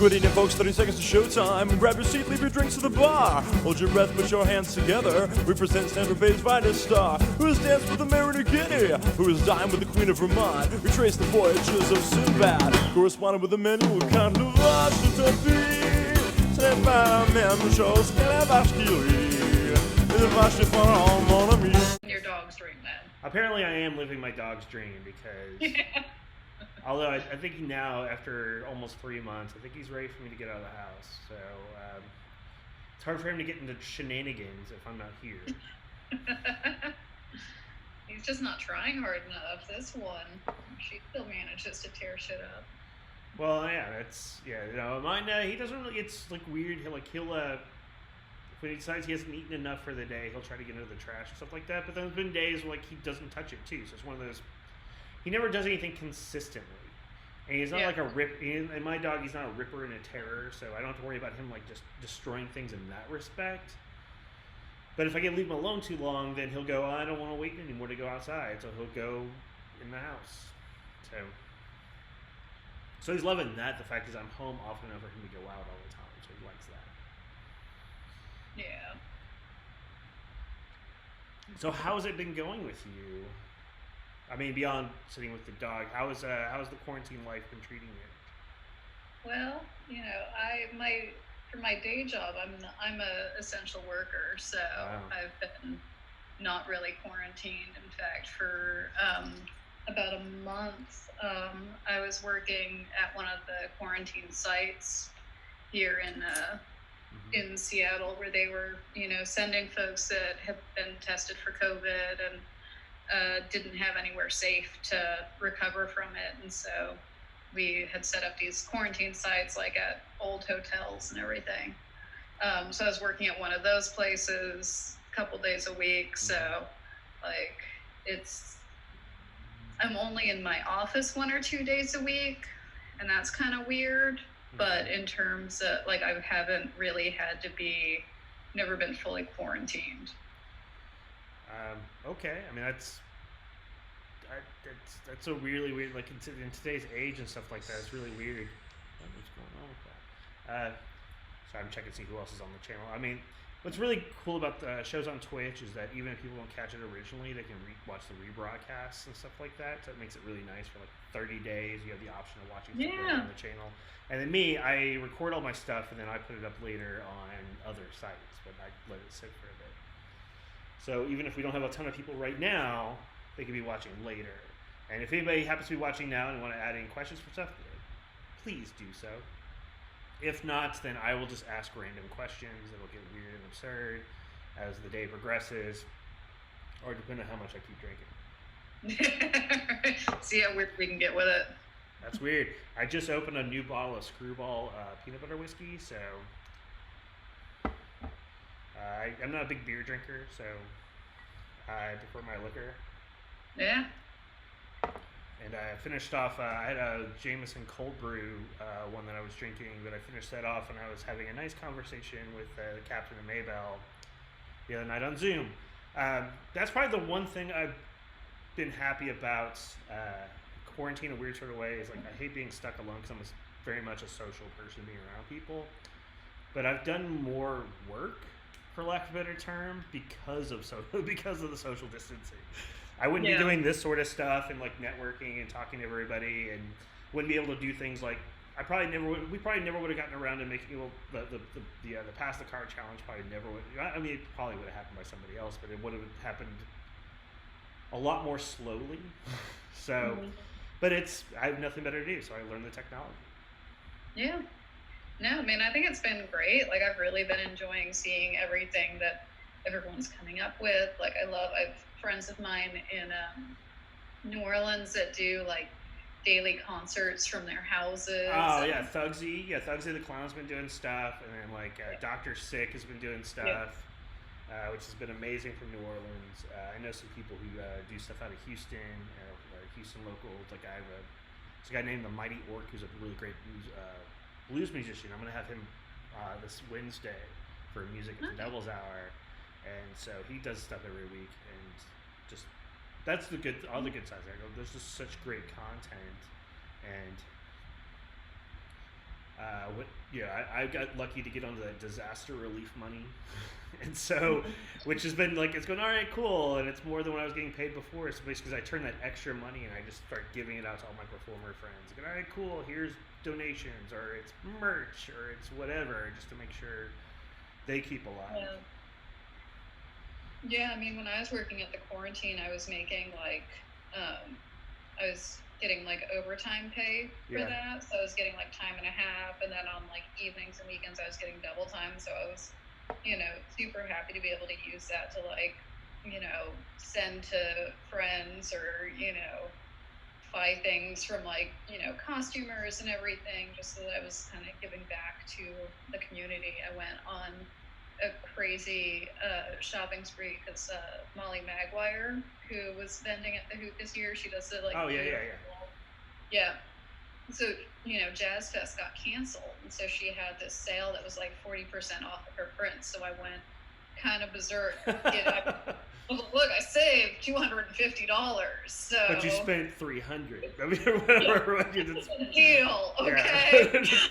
Quit eating, folks, 30 seconds to showtime. Grab your seat, leave your drinks to the bar. Hold your breath, put your hands together. We present Stanford Bay's finest star, who has danced with the Mayor of New Guinea, who has dined with the Queen of Vermont. We trace the voyages of Sinbad, corresponded with the men who can't live us to be. C'est pas la même chose que la vache qui rit. Les vaches font en mon ami. Your dog's dream, then. Apparently, I am living my dog's dream because, although I think now, after almost 3 months, I think he's ready for me to get out of the house. So it's hard for him to get into shenanigans if I'm not here. He's just not trying hard enough. This one, she still manages to tear shit up. Well, yeah, mine. He doesn't really. It's like weird. He'll when he decides he hasn't eaten enough for the day, he'll try to get into the trash and stuff like that. But then there's been days where he doesn't touch it too. So it's one of those. He never does anything consistently, and he's not like a rip. And my dog, he's not a ripper and a terror, so I don't have to worry about him just destroying things in that respect. But if I leave him alone too long, then he'll go, I don't want to wait anymore to go outside, so he'll go in the house. So he's loving that. The fact is, I'm home often enough for him to go out all the time, so he likes that. Yeah. So how's it been going with you? I mean, beyond sitting with the dog, how's the quarantine life been treating you? Well, for my day job, I'm a essential worker, so Wow. I've been not really quarantined. In fact, for about a month, I was working at one of the quarantine sites here in Seattle, where they were, sending folks that have been tested for COVID and didn't have anywhere safe to recover from it. And so we had set up these quarantine sites like at old hotels and everything. So I was working at one of those places a couple days a week. So I'm only in my office 1 or 2 days a week, and that's kind of weird. But in terms of I haven't really had to never been fully quarantined. Okay, I mean that's a really weird. In today's age and stuff like that, it's really weird. What's going on with that? So I'm checking to see who else is on the channel. I mean, what's really cool about the shows on Twitch is that even if people don't catch it originally, they can watch the rebroadcasts and stuff like that. So it makes it really nice for 30 days. You have the option of watching stuff on the channel. And then me, I record all my stuff and then I put it up later on other sites, but I let it sit for a bit. So even if we don't have a ton of people right now, they could be watching later. And if anybody happens to be watching now and want to add any questions for stuff, please do so. If not, then I will just ask random questions. It'll get weird and absurd as the day progresses, or depending on how much I keep drinking. See how weird we can get with it. That's weird. I just opened a new bottle of Screwball peanut butter whiskey, so I'm not a big beer drinker, so I prefer my liquor. Yeah. And I finished off, I had a Jameson cold brew, one that I was drinking, but I finished that off and I was having a nice conversation with the captain of Maybell the other night on Zoom. That's probably the one thing I've been happy about quarantine in a weird sort of way is I hate being stuck alone because I'm very much a social person, being around people. But I've done more work, for lack of a better term, because of the social distancing. I wouldn't be doing this sort of stuff and networking and talking to everybody, and wouldn't be able to do things we probably never would have gotten around to making the pass the card challenge. Probably never would. I mean, it probably would have happened by somebody else, but it would have happened a lot more slowly. So, but I have nothing better to do, so I learned the technology. Yeah. No, I mean, I think it's been great. I've really been enjoying seeing everything that everyone's coming up with. I've friends of mine in New Orleans that do daily concerts from their houses. Oh yeah, Thugsy the Clown's been doing stuff, and then Dr. Sick has been doing stuff, which has been amazing from New Orleans. I know some people who do stuff out of Houston, or Houston locals. There's a guy named the Mighty Orc who's a really great blues musician. I'm gonna have him this Wednesday for Music at the Devil's Hour. And so he does stuff every week, and just that's all the good sides. There's just such great content, and I got lucky to get onto that disaster relief money, and so, which has been like, it's going, all right, cool, and it's more than what I was getting paid before. So basically, I turn that extra money and I just start giving it out to all my performer friends. Like, all right, cool, here's donations, or it's merch, or it's whatever, just to make sure they keep alive. Yeah, I mean, when I was working at the quarantine, I was making like, I was getting like overtime pay for Yeah. that. So I was getting like time and a half, and then on like evenings and weekends, I was getting double time. So I was, super happy to be able to use that to like, send to friends or, buy things from like, costumers and everything, just so that I was kind of giving back to the community. I went on a crazy shopping spree because Molly Maguire, who was vending at the Hoot this year, she does it like yeah. So Jazz Fest got canceled, and so she had this sale that was like 40% off of her prints. So I went kind of berserk. Look, I saved $250. So but you spent $300. I mean, whatever. Yeah. Deal, okay. Yeah.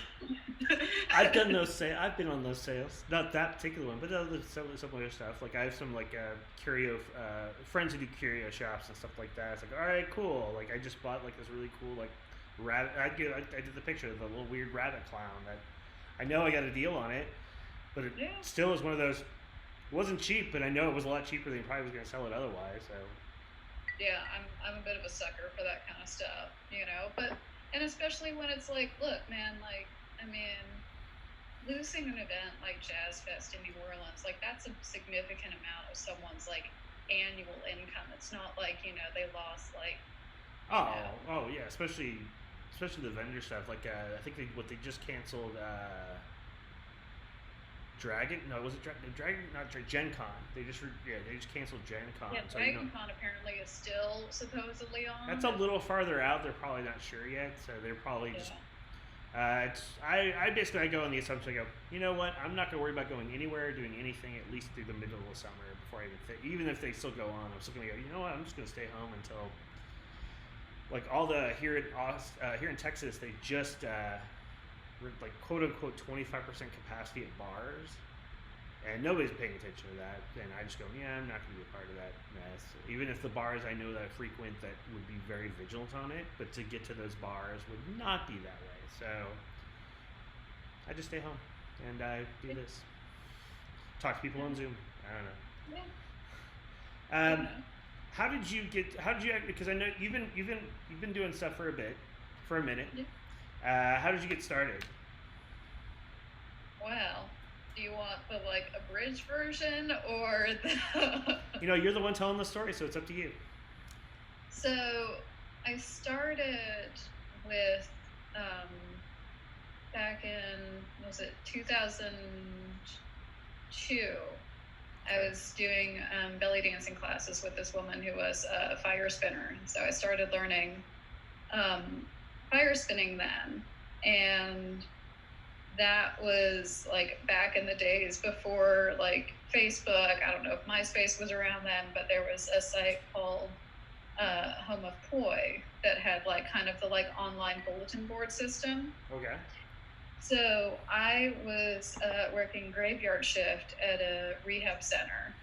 I've done those sales. I've been on those sales. Not that particular one, but some other stuff. Like I have some like curio friends who do curio shops and stuff like that. It's like, all right, cool. Like I just bought like this really cool like rabbit. I did the picture of the little weird rabbit clown that I know I got a deal on it, but it still is one of those. It wasn't cheap, but I know it was a lot cheaper than you probably was going to sell it otherwise. So yeah, I'm a bit of a sucker for that kind of stuff, But and especially when it's like, look, man, like I mean, losing an event like Jazz Fest in New Orleans, like that's a significant amount of someone's like annual income. It's not like they lost like. Oh yeah, especially the vendor stuff. Like I think they just canceled. Dragon? No, was it Dragon? Not Gen Con. They just canceled Gen Con. Yeah, so, Dragon Con apparently is still supposedly on. That's a little farther out. They're probably not sure yet, so they're probably just. I basically go on the assumption. I go, you know what? I'm not gonna worry about going anywhere, doing anything at least through the middle of the summer before I even if they still go on, I'm still gonna go. You know what? I'm just gonna stay home until. Like all the here in Texas, they just. Like quote unquote 25% capacity at bars, and nobody's paying attention to that. And I just go, yeah, I'm not going to be a part of that mess. Even if the bars I know that I frequent that would be very vigilant on it, but to get to those bars would not be that way. So I just stay home and I do this. Talk to people on Zoom. I don't know. How did you because I know you've been doing stuff for a minute. Yeah. How did you get started? Well, do you want the like abridged version or the? You're the one telling the story, so it's up to you. So I started with back in 2002. I was doing belly dancing classes with this woman who was a fire spinner, so I started learning. Fire spinning then, and that was like back in the days before like Facebook. I don't know if MySpace was around then, but there was a site called Home of Poi that had like kind of the like online bulletin board system. Okay. So I was working graveyard shift at a rehab center.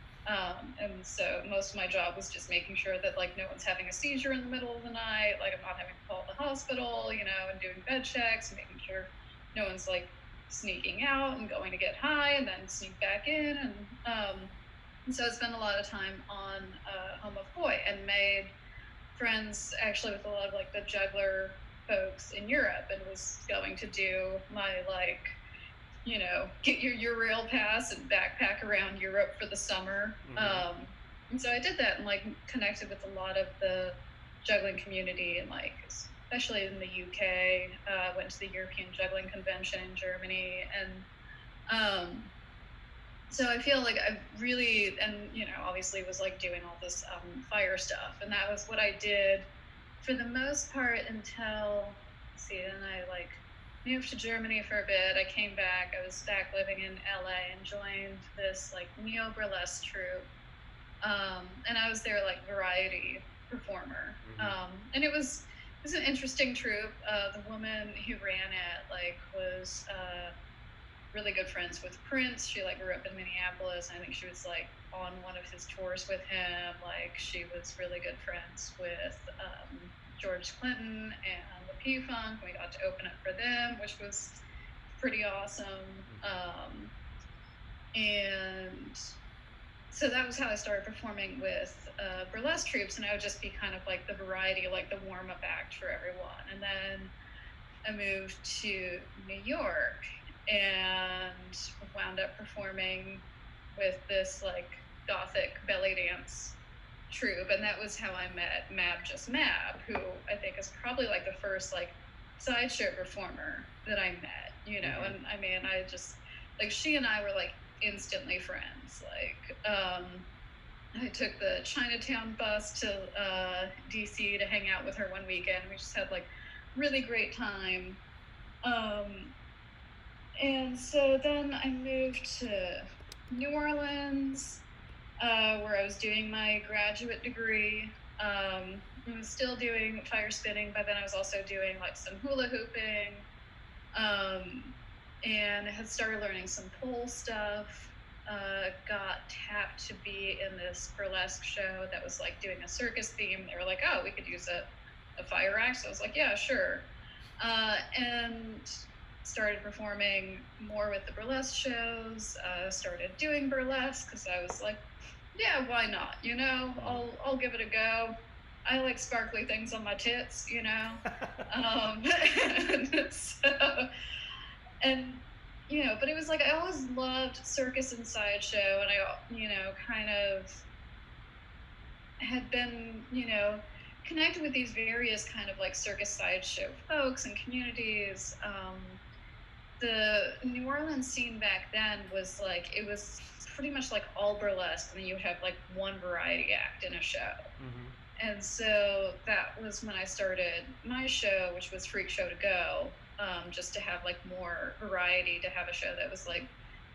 And so most of my job was just making sure that like no one's having a seizure in the middle of the night, like I'm not having to call the hospital, and doing bed checks and making sure no one's like sneaking out and going to get high and then sneak back in. And so I spent a lot of time on Home of Poi and made friends actually with a lot of like the juggler folks in Europe, and was going to do my like get your rail pass and backpack around Europe for the summer. Mm-hmm. And so I did that and like connected with a lot of the juggling community, and like especially in the UK. Went to the European Juggling Convention in Germany, and so I feel like I really, and obviously was like doing all this fire stuff, and that was what I did for the most part until then I like moved to Germany for a bit. I came back. I was back living in LA and joined this like neo burlesque troupe. And I was their like variety performer. Mm-hmm. And it was was an interesting troupe. The woman who ran it like was really good friends with Prince. She like grew up in Minneapolis. And I think she was like on one of his tours with him. Like she was really good friends with George Clinton and the P-Funk. We got to open up for them, which was pretty awesome. And so that was how I started performing with burlesque troupes, and I would just be kind of like the variety, like the warm-up act for everyone. And then I moved to New York and wound up performing with this like gothic belly dance troupe, and that was how I met Mab Just Mab, who I think is probably like the first like sideshow performer that I met, you know. And I mean, I just like she and I were like instantly friends. Like I took the Chinatown bus to DC to hang out with her one weekend. We just had like really great time. And so then I moved to New Orleans, where I was doing my graduate degree. I was still doing fire spinning, but then I was also doing like some hula hooping. And I had started learning some pole stuff. Got tapped to be in this burlesque show that was like doing a circus theme. They were like, oh, we could use a fire act. So I was like, yeah, sure. And started performing more with the burlesque shows. Started doing burlesque because I was like, yeah, why not? You know, I'll give it a go. I like sparkly things on my tits, you know. And you know, but it was like I always loved circus and sideshow, and I, you know, kind of had been, you know, connected with these various kind of like circus sideshow folks and communities. The New Orleans scene back then was like, it was pretty much like all burlesque, and then you would have like one variety act in a show. And so that was when I started my show, which was Freak Show to Go, just to have like more variety, to have a show that was like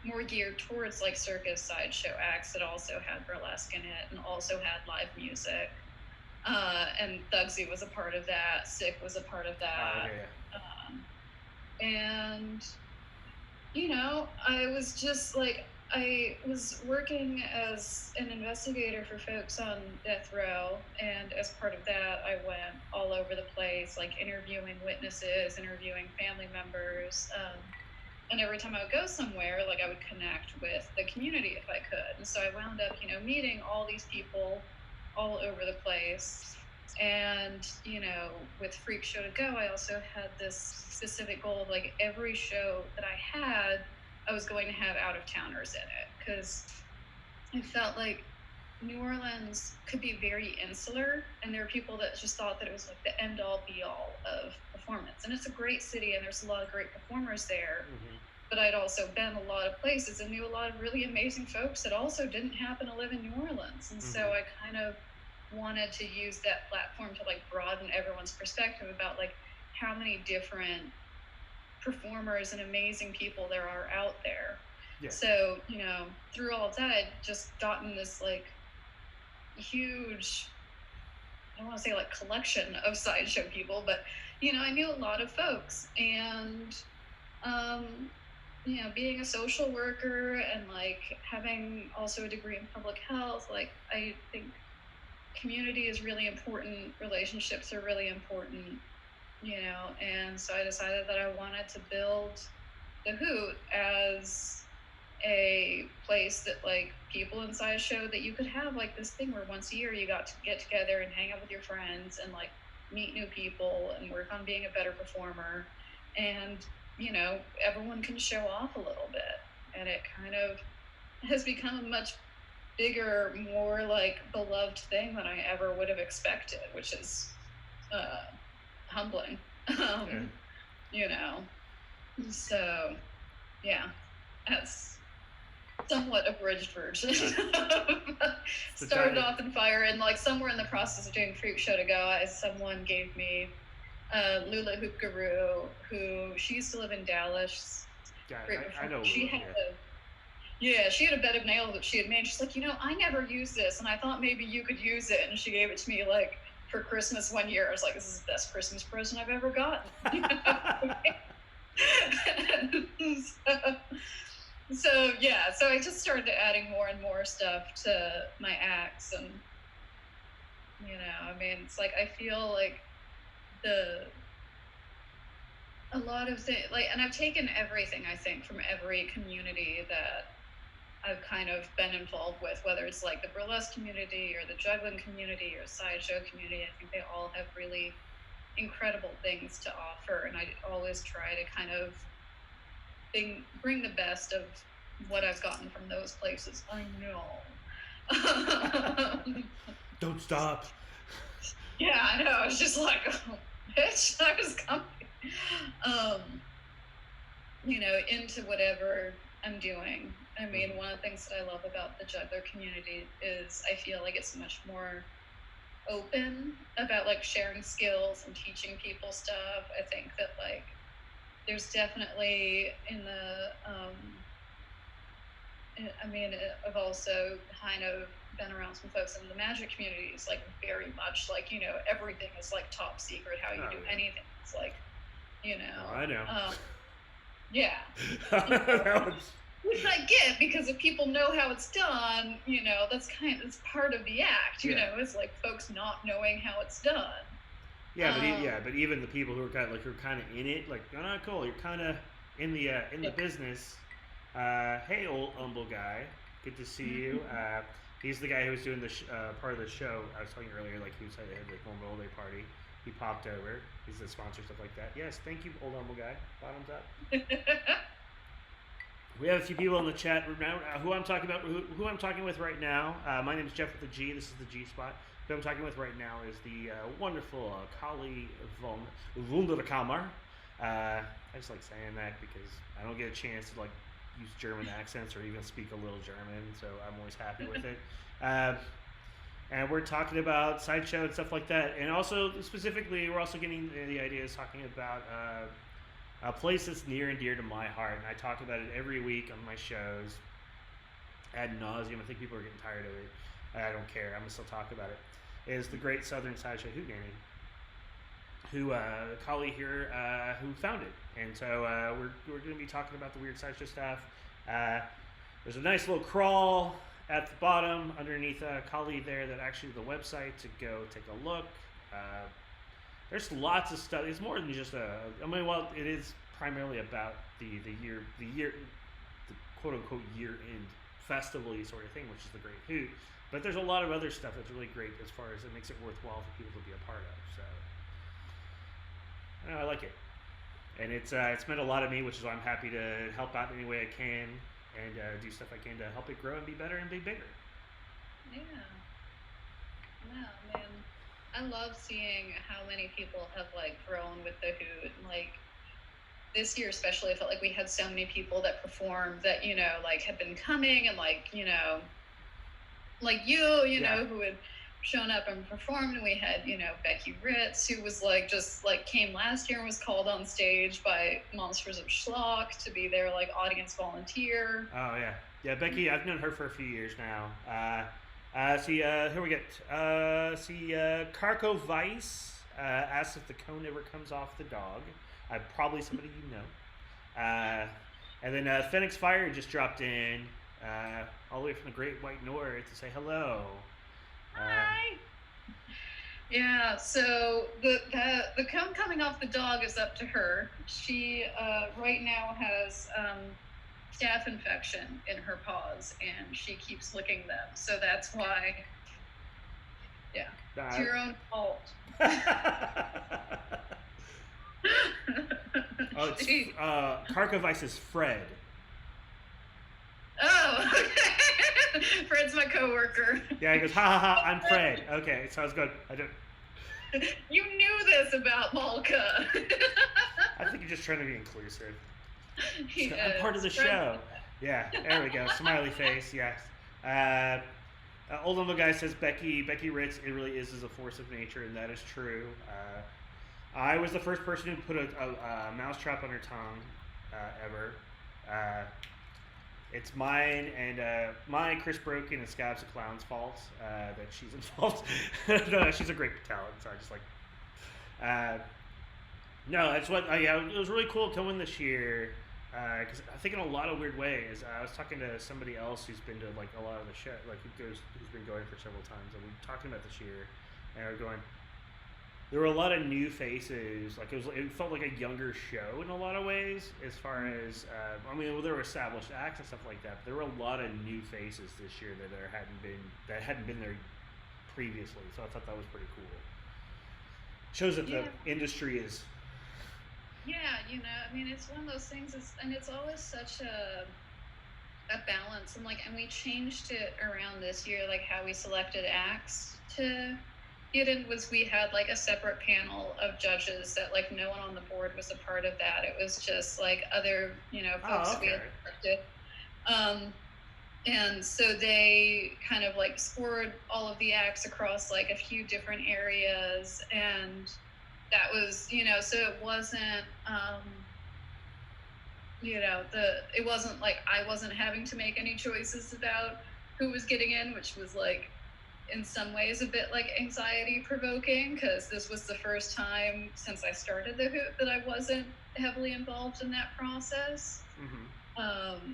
more geared towards like circus sideshow acts that also had burlesque in it and also had live music. And Thugsy was a part of that. Sick was a part of that. And, you know, I was just like, I was working as an investigator for folks on death row, and as part of that, I went all over the place, like interviewing witnesses, interviewing family members, and every time I would go somewhere, like I would connect with the community if I could. And so I wound up, you know, meeting all these people all over the place. And, you know, with Freak Show to Go, I also had this specific goal of like every show that I had, I was going to have out-of-towners in it, because I felt like New Orleans could be very insular, and there are people that just thought that it was like the end-all be-all of performance. And it's a great city, and there's a lot of great performers there. But I'd also been a lot of places and knew a lot of really amazing folks that also didn't happen to live in New Orleans. And so I kind of wanted to use that platform to like broaden everyone's perspective about like how many different performers and amazing people there are out there. So, you know, through all of that, I'd just gotten this like huge, I don't want to say like collection of sideshow people, but, you know, I knew a lot of folks. And, you know, being a social worker and like having also a degree in public health, like I think community is really important, relationships are really important, you know. And so I decided that I wanted to build the Hoot as a place that like people in sideshow, that you could have like this thing where once a year you got to get together and hang out with your friends and like meet new people and work on being a better performer. And, you know, everyone can show off a little bit. And it kind of has become a much bigger, more like beloved thing than I ever would have expected, which is humbling. You know, so yeah, that's somewhat abridged version. Started off in fire, and like somewhere in the process of doing Freak Show to Go, someone gave me Lula Hoop Guru, who she used to live in Dallas. I know. She had she had a bed of nails that she had made. She's like, you know, I never use this, and I thought maybe you could use it. And she gave it to me like for Christmas one year. I was like, this is the best Christmas present I've ever gotten. So yeah, so I just started adding more and more stuff to my acts, and I mean, it's like I feel like a lot of things, like, and I've taken everything I think from every community that I've kind of been involved with, whether it's like the burlesque community or the juggling community or sideshow community. I think they all have really incredible things to offer, and I always try to kind of bring the best of what I've gotten from those places. I know. Don't stop. Yeah, I know. I was just like, oh, bitch, I was coming. Into whatever I'm doing. I mean, one of the things that I love about the juggler community is I feel like it's much more open about like sharing skills and teaching people stuff. I think that like there's definitely I've also kind of been around some folks in the magic community. It's like very much like, everything is like top secret, how you do anything. It's like, I know. Yeah. Which I get, because if people know how it's done, it's part of the act, it's like folks not knowing how it's done. Yeah, but even the people who are kind of in it, like, oh, cool, you're kind of in the business. Hey, old humble guy, good to see you. He's the guy who was doing the part of the show I was telling you earlier. Like, he was at the Memorial Day party. He popped over. He's the sponsor, stuff like that. Yes, thank you, old humble guy. Bottoms up. We have a few people in the chat now. Who I'm talking with right now. My name is Jeff with the G. This is the G spot. Who I'm talking with right now is the wonderful Kali von Wunderkammer. I just like saying that because I don't get a chance to like use German accents or even speak a little German, so I'm always happy with it. And we're talking about sideshow and stuff like that, and also specifically, we're also getting the ideas talking about a place that's near and dear to my heart, and I talk about it every week on my shows ad nauseum. I think people are getting tired of it. I don't care. I'm gonna still talk about it. Is the great Southern Sideshow Hootenanny, who Kali here who founded, and so we're going to be talking about the weird sideshow stuff. There's a nice little crawl at the bottom underneath Kali there that actually the website to go take a look. There's lots of stuff. It's more than just it is primarily about the quote unquote year end festival-y sort of thing, which is the Great Hoot. But there's a lot of other stuff that's really great as far as it makes it worthwhile for people to be a part of. So I like it, and it's meant a lot to me, which is why I'm happy to help out in any way I can and do stuff I can to help it grow and be better and be bigger. Yeah, man. I love seeing how many people have like grown with the Hoot. Like this year especially, I felt like we had so many people that performed that, like had been coming, and like, like you know, who had shown up and performed, and we had, Becky Ritz, who was like just like came last year and was called on stage by Monsters of Schlock to be their like audience volunteer. Oh yeah, Becky, I've known her for a few years now. Here we get Carco Vice asks if the cone ever comes off the dog. Probably somebody you know. And then Phoenix Fire just dropped in all the way from the Great White North to say hello. Hi. Yeah, so the cone coming off the dog is up to her. She right now has staph infection in her paws, and she keeps licking them. So that's why, yeah, it's your own fault. Oh, it's Karkovice is Fred. Oh, okay. Fred's my coworker. Yeah, he goes, ha ha ha, I'm Fred. Okay, sounds good. You knew this about Malka. I think you're just trying to be inclusive. I'm part of the show. Yeah, there we go. Smiley face, yes. Old little guy says Becky Ritz, it really is a force of nature, and that is true. I was the first person who put a mousetrap on her tongue ever. It's mine and my Chris Broken and Scabs of Clown's fault that she's involved. No, she's a great talent, so I just like. No, that's what. Yeah, it was really cool coming this year because I think in a lot of weird ways. I was talking to somebody else who's been to like a lot of the show, like who's been going for several times, and we were talking about this year, and we were going. There were a lot of new faces. Like it felt like a younger show in a lot of ways. As far as I mean, there were established acts and stuff like that. But there were a lot of new faces this year that hadn't been there previously. So I thought that was pretty cool. Shows that the industry is. Yeah, I mean, it's one of those things, and it's always such a balance, and we changed it around this year, like how we selected acts to get in. Was we had like a separate panel of judges that like no one on the board was a part of that. It was just like other folks that we had selected. And so they kind of like scored all of the acts across like a few different areas, and that was, so it wasn't, it wasn't like I wasn't having to make any choices about who was getting in, which was like, in some ways a bit like anxiety provoking, because this was the first time since I started the Hoot that I wasn't heavily involved in that process. Mm-hmm.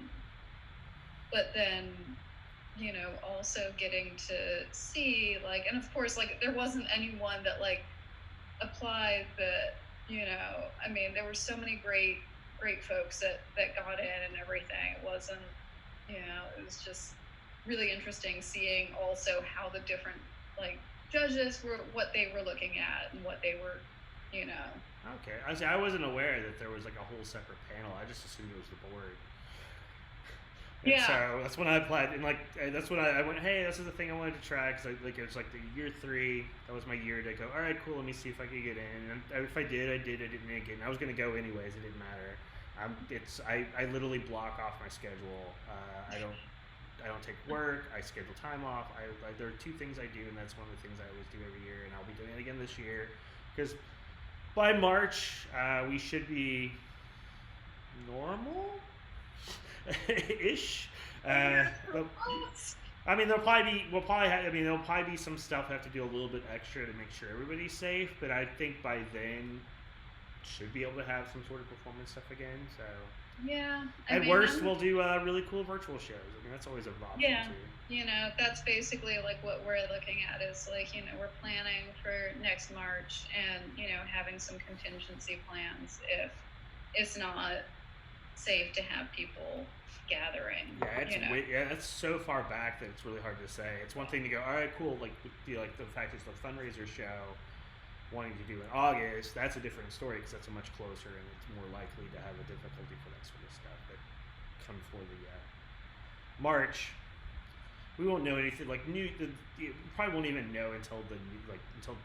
But then, also getting to see like, and of course, like there wasn't anyone that like applied that, I mean, there were so many great folks that got in and everything. It wasn't, it was just really interesting seeing also how the different like judges were, what they were looking at and what they were, Okay, I wasn't aware that there was like a whole separate panel. I just assumed it was the board. And so that's when I applied, and like that's when I went, hey, this is the thing I wanted to try, because like it was like the year 3. That was my year to go. All right, cool. Let me see if I could get in. And if I did, I did. I didn't get in. I was gonna go anyways. It didn't matter. I literally block off my schedule. I don't take work. I schedule time off. There are 2 things I do, and that's one of the things I always do every year, and I'll be doing it again this year, because by March we should be normal. Ish. I mean, there'll probably be some stuff I have to do a little bit extra to make sure everybody's safe. But I think by then should be able to have some sort of performance stuff again. So yeah. At worst, we'll do really cool virtual shows. I mean, that's always an option too. That's basically like what we're looking at is like, we're planning for next March, and having some contingency plans if it's not safe to have people gathering. Yeah, that's so far back that it's really hard to say. It's one thing to go, all right, cool, like the fact it's the fundraiser show wanting to do in August, that's a different story because that's a much closer and it's more likely to have a difficulty for that sort of stuff. But come for the March, we won't know anything. Like we probably won't even know until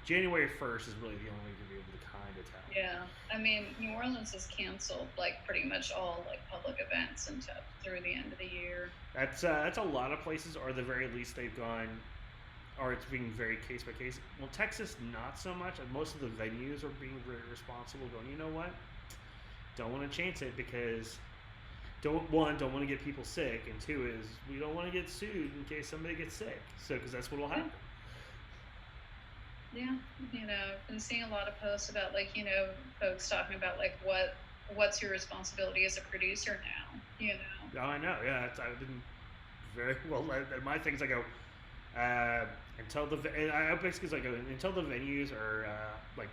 January 1st is really the only way to be able to kind of tell. Yeah, I mean, New Orleans has canceled like pretty much all like public events until through the end of the year. That's a lot of places, or at the very least they've gone, or it's being very case by case. Well, Texas not so much. Most of the venues are being very responsible, going, you know what, don't want to chance it because don't want to get people sick, and 2 is we don't want to get sued in case somebody gets sick. So because that's what will happen. Yeah, been seeing a lot of posts about like, folks talking about like what's your responsibility as a producer now, Oh, I know. Yeah, I've been very well. My things, I go until I basically go until the venues are like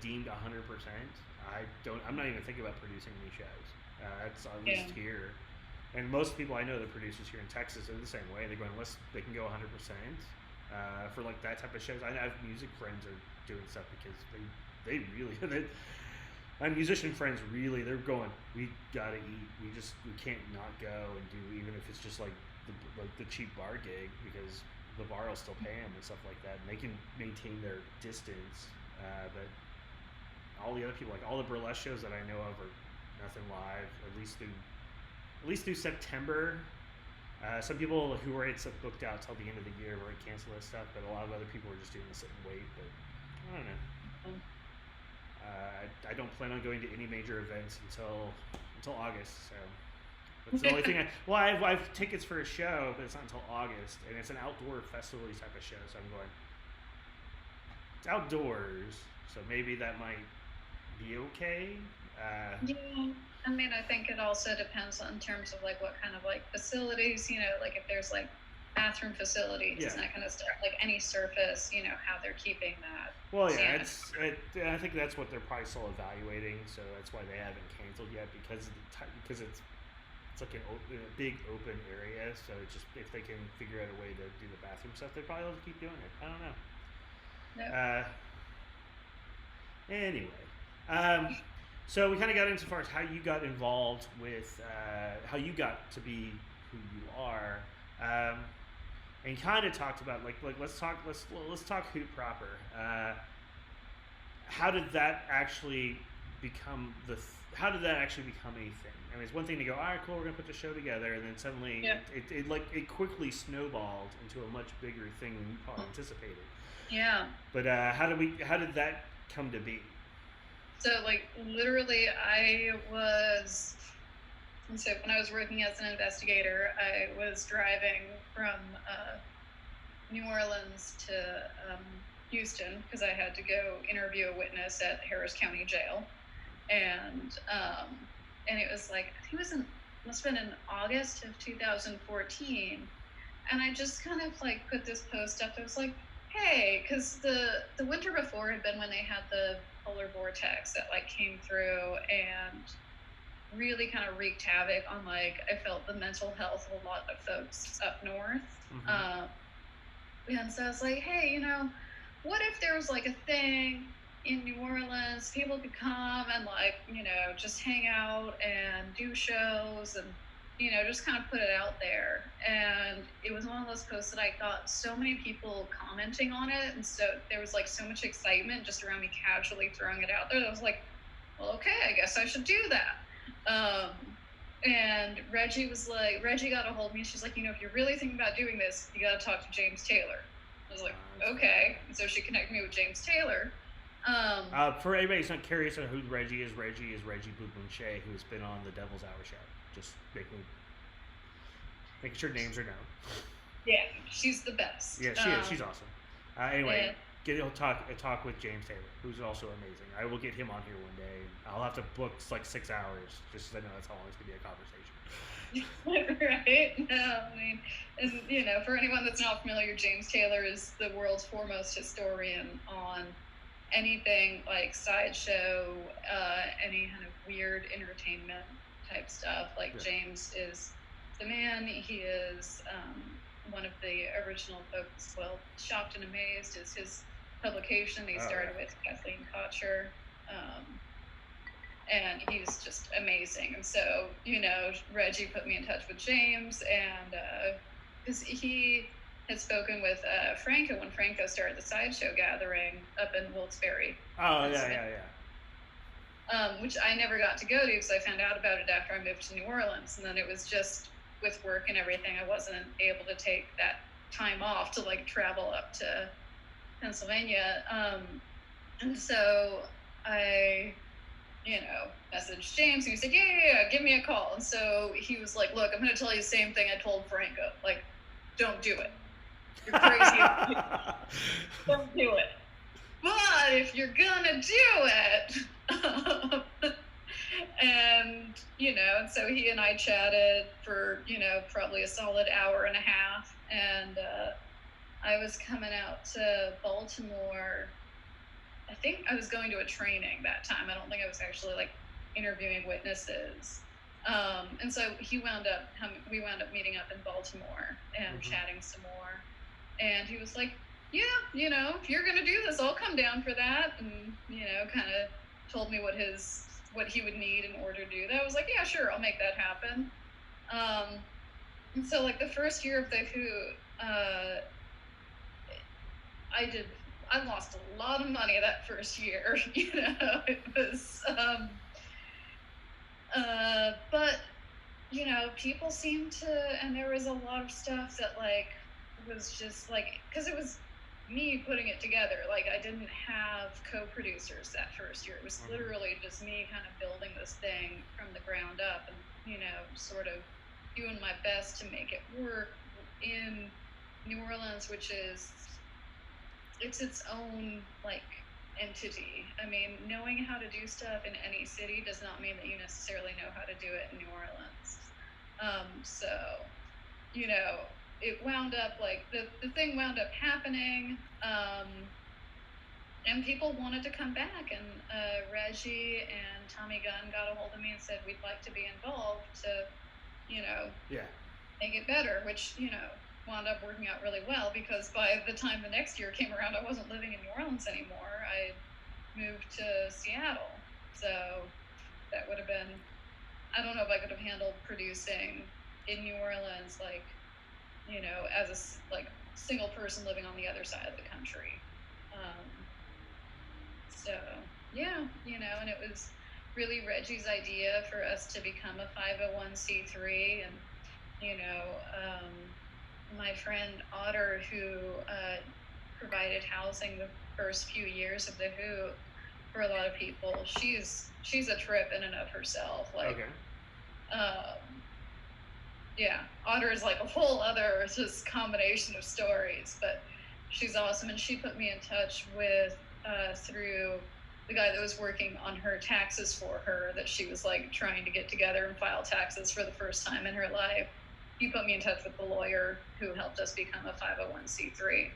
deemed 100%. I'm not even thinking about producing any shows. It's at least here, and most people I know, the producers here in Texas, are the same way. They're going unless they can go 100%. For like that type of shows. I have music friends are doing stuff because they really my musician friends really, they're going, we gotta eat, we can't not go and do, even if it's just like the cheap bar gig, because the bar will still pay them and stuff like that, and they can maintain their distance. But all the other people, like all the burlesque shows that I know of, are nothing live, at least through September. Some people who were booked out till the end of the year were cancel that stuff, but a lot of other people were just doing the sit and wait. But I don't know. I don't plan on going to any major events until August, so That's the only thing. I have tickets for a show, but it's not until August, and it's an outdoor festival type of show. So I'm going. It's outdoors, so maybe that might be okay. Yeah, I mean, I think it also depends on terms of like what kind of like facilities, like if there's like bathroom facilities Yeah. and that kind of stuff, like any surface, how they're keeping that. Well, yeah, I think that's what they're probably still evaluating, so that's why they haven't canceled yet because because it's like a big open area. So it's just if they can figure out a way to do the bathroom stuff, they probably will keep doing it. I don't know. Yep. Anyway, so we kind of got into as far as how you got involved with how you got to be who you are, and kind of talked about like let's talk hoop proper. How did that actually become how did that actually become a thing? I mean, it's one thing to go, all right, cool, we're gonna put the show together, and then suddenly it quickly snowballed into a much bigger thing than you probably anticipated. Yeah. But how did that come to be? So like literally so when I was working as an investigator, I was driving from New Orleans to Houston because I had to go interview a witness at Harris County Jail. And it was like, I think must have been in August of 2014. And I just kind of like put this post up that was like, hey, because the winter before had been when they had the polar vortex that like came through and really kind of wreaked havoc on like I felt the mental health of a lot of folks up north. Mm-hmm. And so I was like, hey, what if there was like a thing in New Orleans, people could come and like, just hang out and do shows and just kind of put it out there. And it was one of those posts that I got so many people commenting on it. And so there was like so much excitement just around me casually throwing it out there. I was like, well, okay, I guess I should do that. And Reggie got a hold of me. She's like, if you're really thinking about doing this, you got to talk to James Taylor. I was like, okay. And so she connected me with James Taylor. For anybody who's not curious on who Reggie is Reggie Bourbonche, who's been on the Devil's Hour show. Just making sure names are known. Yeah, she's the best. Yeah, she is. She's awesome. Anyway, talk with James Taylor, who's also amazing. I will get him on here one day. I'll have to book like 6 hours, just because I know that's how long it's gonna be a conversation. Right? No, I mean, and for anyone that's not familiar, James Taylor is the world's foremost historian on anything like sideshow, any kind of weird entertainment type stuff. Like James is the man. He is one of the original folks. Well, Shocked and Amazed is his publication that he started with Kathleen Kocher. And he's just amazing. And so, Reggie put me in touch with James, and because he had spoken with Franco when Franco started the Sideshow Gathering up in Wilkes-Barre. Oh, yeah. Which I never got to go to because I found out about it after I moved to New Orleans. And then it was just with work and everything, I wasn't able to take that time off to like travel up to Pennsylvania. And so I messaged James and he said, yeah, give me a call. And so he was like, look, I'm going to tell you the same thing I told Franco. Like, don't do it. You're crazy. Don't do it. But if you're going to do it, and, and so he and I chatted for, probably a solid hour and a half. And I was coming out to Baltimore. I think I was going to a training that time. I don't think I was actually like interviewing witnesses. And so we wound up meeting up in Baltimore and chatting some more. And he was like, yeah, if you're going to do this, I'll come down for that. And, kind of told me what he would need in order to do that. I was like, yeah, sure, I'll make that happen. And so like the first year of the Hoot, I lost a lot of money that first year, it was, but, people seemed to, and there was a lot of stuff that like, was just like, cause it was me putting it together. Like I didn't have co-producers that first year. It was literally just me kind of building this thing from the ground up and, sort of doing my best to make it work in New Orleans, which is, it's its own like entity. I mean, knowing how to do stuff in any city does not mean that you necessarily know how to do it in New Orleans. So, you know, it wound up like the thing wound up happening, and people wanted to come back, and Reggie and Tommy Gunn got a hold of me and said, we'd like to be involved to, you know, make it better, which, you know, wound up working out really well, because by the time the next year came around, I wasn't living in New Orleans anymore. I moved to Seattle. So that would have been, I don't know if I could have handled producing in New Orleans, like, you know, as a like single person living on the other side of the country. So yeah, you know, and it was really Reggie's idea for us to become a 501c3, and you know, my friend Otter, who provided housing the first few years of the Hoot for a lot of people, she's a trip in and of herself. Like, yeah, Otter is like a whole other just combination of stories, but she's awesome, and she put me in touch with through the guy that was working on her taxes for her, that she was like trying to get together and file taxes for the first time in her life. He put me in touch with the lawyer who helped us become a 501c3.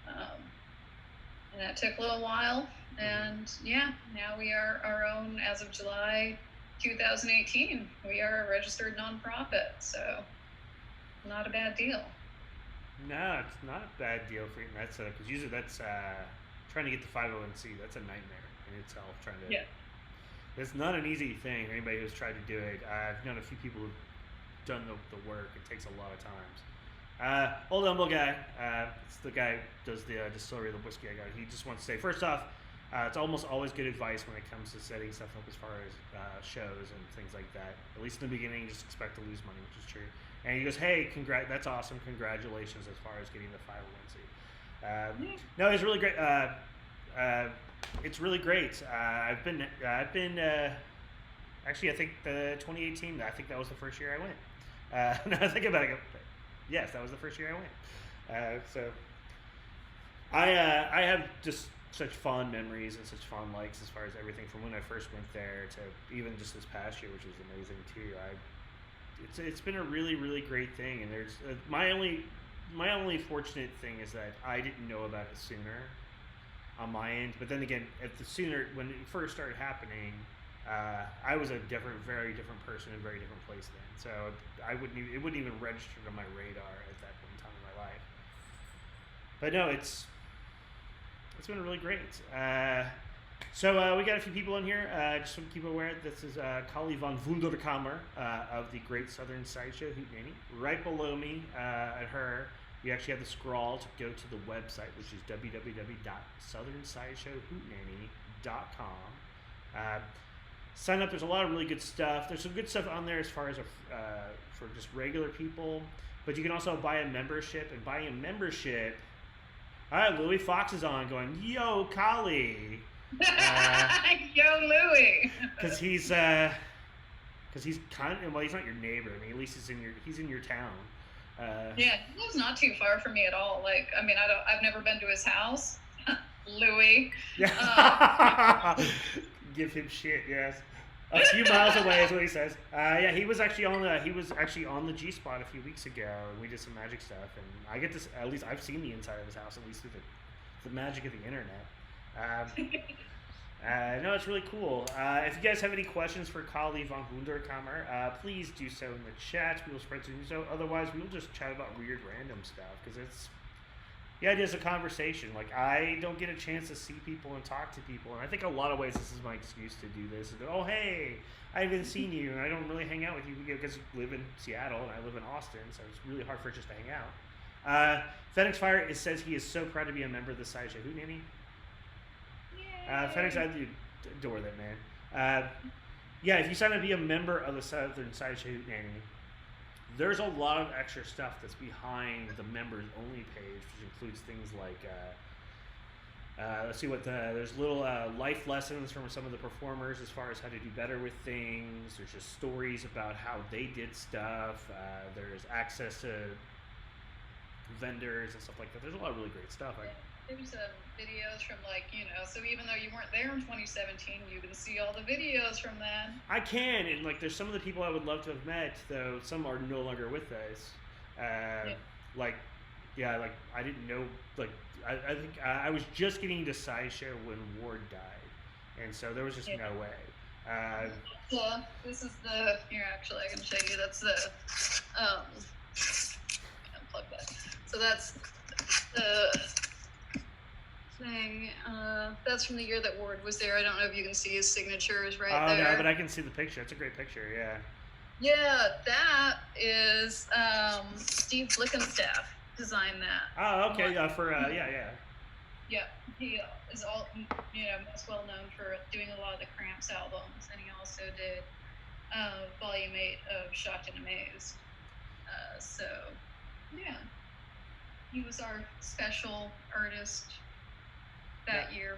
And that took a little while. And yeah, now we are our own, as of July 2018. We are a registered nonprofit, so not a bad deal. No, it's not a bad deal for you. That's because usually that's trying to get the 501c. That's a nightmare in itself. It's not an easy thing. Anybody who's tried to do it, I've known a few people who've done the work. It takes a lot of times. Old humble guy. It's the guy who does the distillery of the whiskey I got. He just wants to say, first off, it's almost always good advice when it comes to setting stuff up as far as shows and things like that. At least in the beginning, you just expect to lose money, which is true. And he goes, hey, that's awesome. Congratulations as far as getting the 501c. No, it's really great. It's really great. I've been actually, I think the 2018, I think that was the first year I went. Now I think about it, yes, that was the first year I went. So I have just such fond memories and such fond likes as far as everything from when I first went there to even just this past year, which was amazing too. It's been a really, really great thing, and there's my only fortunate thing is that I didn't know about it sooner on my end. But then again, when it first started happening, I was a very different person in a very different place then. So it wouldn't even register on my radar at that point in time in my life. But no, it's been really great. So we got a few people in here. Just to keep aware, this is Kali von Wunderkammer of the Great Southern Sideshow Hootenanny. Right below me, at her, you actually have the scroll to go to the website, which is www.southernsideshowhootenanny.com. Sign up. There's a lot of really good stuff. There's some good stuff on there as far as for just regular people, but you can also buy a membership. And buying a membership, all right, Louis Fox is on, going, yo, Kali. Yo, Louis. Because he's kind of, well, he's not your neighbor. I mean, at least he's in your town. Yeah, he lives not too far from me at all. Like, I mean, I've never been to his house. Louis. Give him shit, yes. A few miles away is what he says. Yeah, he was actually on the G Spot a few weeks ago, and we did some magic stuff. And I get this. At least I've seen the inside of his house, at least through the magic of the internet. No, it's really cool. If you guys have any questions for Kali von Wunderkammer, please do so in the chat. We will spread to do so. Otherwise, we will just chat about weird random stuff, because the idea is a conversation. Like, I don't get a chance to see people and talk to people, and I think a lot of ways this is my excuse to do this. And oh, hey, I haven't seen you, and I don't really hang out with you because you live in Seattle and I live in Austin, so it's really hard for us just to hang out. Phoenix Fire says he is so proud to be a member of the Sideshow Hootenanny. Phoenix, I do adore that, man. Yeah, if you sign up to be a member of the Southern Sideshow Hootenanny, there's a lot of extra stuff that's behind the members only page, which includes things like Let's see what there's little life lessons from some of the performers as far as how to do better with things. There's just stories about how they did stuff. There's access to vendors and stuff like that. There's a lot of really great stuff. There's videos from so even though you weren't there in 2017, you can see all the videos from then. I can, and there's some of the people I would love to have met, though some are no longer with us. I didn't know, I think I was just getting to Sideshow when Ward died, and so there was just no way. This is here actually I can show you, that's the, unplug that. So that's the thing, that's from the year that Ward was there. I don't know if you can see his signatures there. No, but I can see the picture. It's a great picture, yeah. Yeah, that is Steve Blickenstaff designed that. Oh, okay. Yeah, Yeah, he is most well known for doing a lot of the Cramps albums, and he also did Volume 8 of Shocked and Amazed. So, yeah, he was our special artist that year.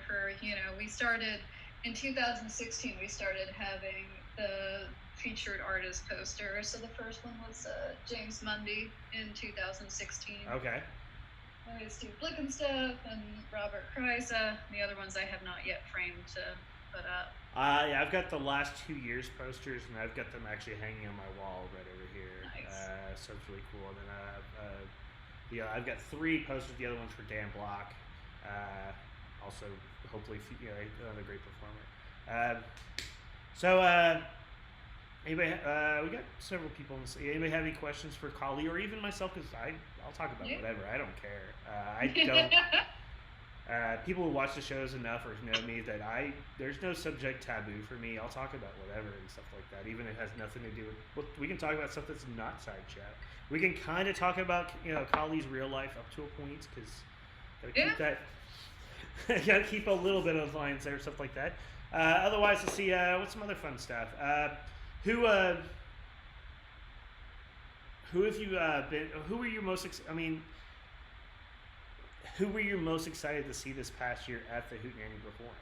We started in 2016. We started having the featured artist poster. So the first one was James Mundy in 2016. Okay. We had Steve Blickenstaff and Robert Kreisa. The other ones I have not yet framed to put up. Yeah, I've got the last 2 years posters, and I've got them actually hanging on my wall right over here. Nice. So it's really cool. And then I've got 3 posters. The other one's for Dan Block. Also, hopefully, another great performer. Anybody? We got several people. Anybody have any questions for Kali or even myself? Because I'll talk about whatever. I don't care. I don't. People who watch the shows enough or know me that there's no subject taboo for me. I'll talk about whatever and stuff like that, even if it has nothing to do with. We can talk about stuff that's not Sideshow. We can kind of talk about Kali's real life up to a point, because gotta keep that. Gotta keep a little bit of lines there, stuff like that. Otherwise, let's see. What's some other fun stuff? Who have you been? Who were you most? Who were you most excited to see this past year at the Hootenanny perform?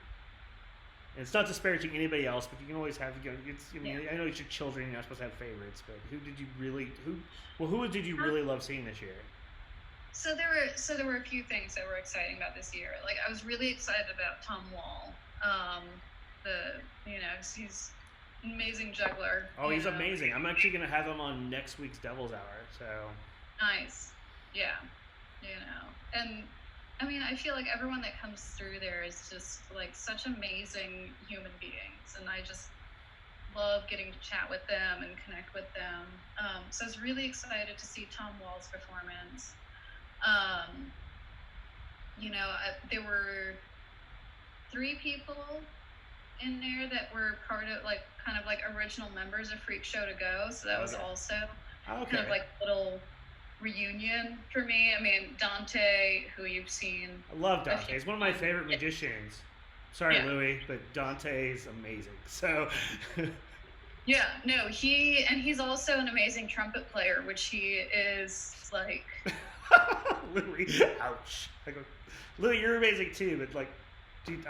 And it's not disparaging anybody else, but you can always have. I know it's your children. You're not supposed to have favorites, but who did you really love seeing this year? So there were a few things that were exciting about this year. I was really excited about Tom Wall. He's an amazing juggler. Oh, he's amazing. I'm actually going to have him on next week's Devil's Hour, so. Nice. Yeah. And I feel like everyone that comes through there is just such amazing human beings, and I just love getting to chat with them and connect with them. So I was really excited to see Tom Wall's performance. There were 3 people in there that were part of original members of Freak Show to Go, so that was also kind of a little reunion for me. Dante, who you've seen. I love Dante. He's one of my favorite magicians. Sorry, Louis, but Dante is amazing. So. Yeah, no, he's also an amazing trumpet player, which he is Louis, ouch. Louis, you're amazing too, but dude,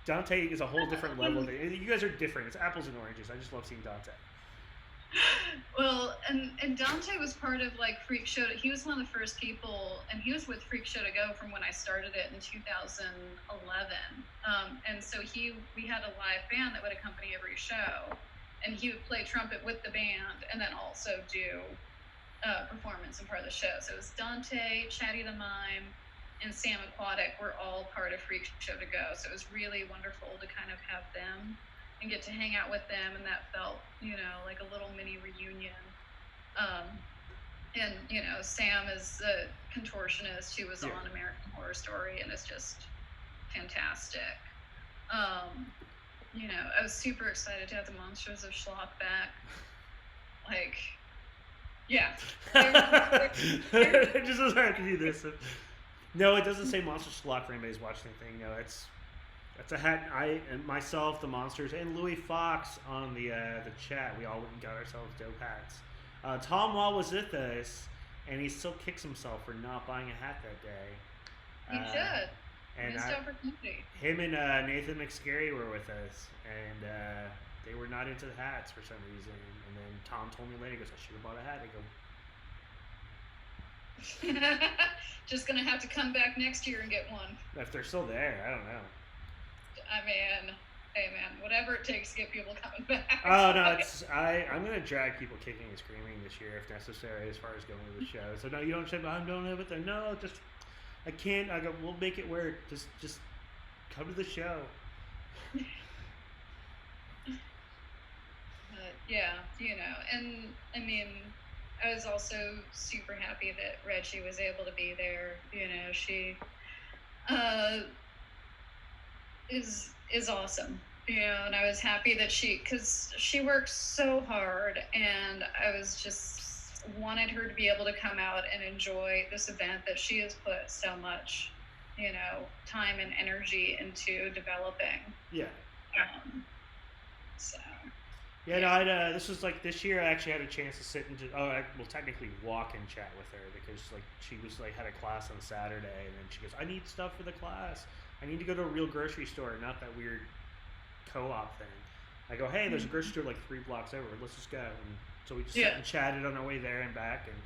Dante is a whole different level. You guys are different. It's apples and oranges. I just love seeing Dante. Well, and Dante was part of Freak Show. He was one of the first people, and he was with Freak Show to Go from when I started it in 2011. And so we had a live band that would accompany every show, and he would play trumpet with the band, and then also do performance and part of the show. So it was Dante, Chatty the Mime, and Sam Aquatic were all part of Freak Show to Go. So it was really wonderful to kind of have them and get to hang out with them, and that felt, like a little mini reunion. And Sam is a contortionist who was on American Horror Story, and it's just fantastic. I was super excited to have the Monsters of Schlock back. Yeah. It just doesn't have to do this. No, it doesn't say Monster Schlock for anybody's watching the thing. No, that's a hat. I and myself, the Monsters, and Louis Fox on the chat. We all went and got ourselves dope hats. Tom Wall was with us, and he still kicks himself for not buying a hat that day. He did. And Missed opportunity. him and Nathan McScary were with us, and they were not into the hats for some reason. And then Tom told me later, he goes, "I should have bought a hat." I go, Just gonna have to come back next year and get one. if they're still there, I don't know. I mean, hey man, whatever it takes to get people coming back. Oh no, I'm gonna drag people kicking and screaming this year if necessary, as far as going to the show. So no, you don't say I don't have it there. No, just I can't. I go. We'll make it work. Just come to the show. Yeah, and I mean, I was also super happy that Reggie was able to be there. She is awesome. And I was happy that because she works so hard, and I was just wanted her to be able to come out and enjoy this event that she has put so much, time and energy into developing. Yeah. So. Yeah, no, this was like this year. I actually had a chance to sit and technically walk and chat with her because she was had a class on Saturday, and then she goes, "I need stuff for the class. I need to go to a real grocery store, not that weird co-op thing." I go, "Hey, there's a grocery store 3 blocks over. Let's just go." And so we just sat and chatted on our way there and back, and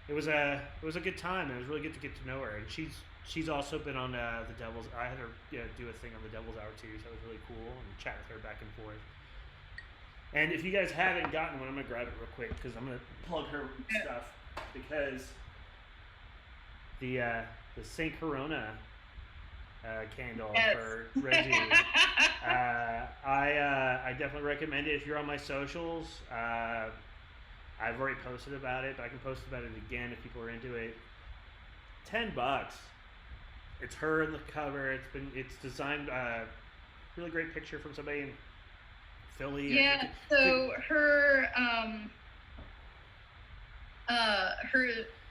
it was a good time. It was really good to get to know her, and she's also been on the Devil's. I had her do a thing on the Devil's Hour too, so it was really cool and chat with her back and forth. And if you guys haven't gotten one, I'm going to grab it real quick because I'm going to plug her stuff because the Saint Corona candle for Reggie, I definitely recommend it if you're on my socials. I've already posted about it, but I can post about it again if people are into it. $10. It's her in the cover. It's designed really great picture from somebody in Philly. Yeah, so her